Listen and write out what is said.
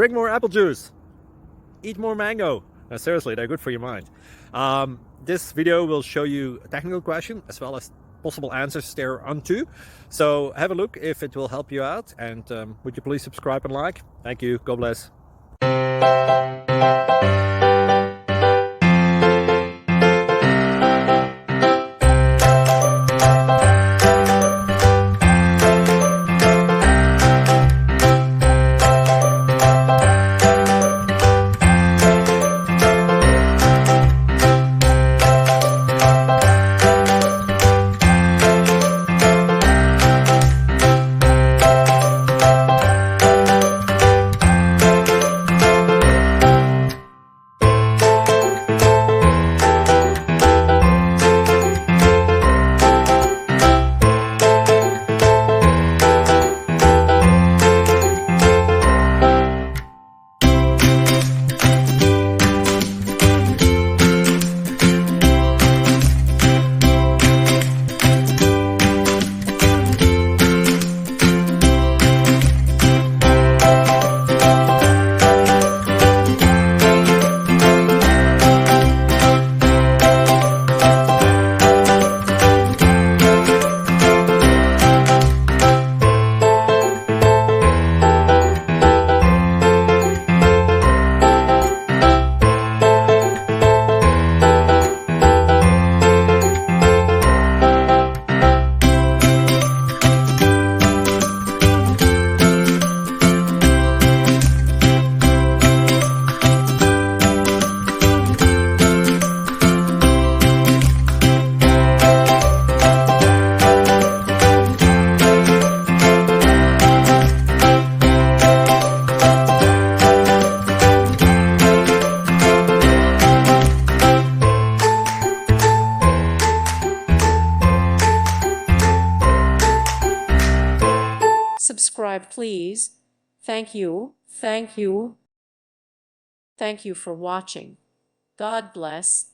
drink more apple juice, eat more mango. Seriously, they're good for your mind. This video will show you a technical question as well as possible answers thereunto. So have a look if it will help you out, and would you please subscribe and like? Thank you. God bless. Subscribe, please. Thank you. Thank you. Thank you for watching. God bless.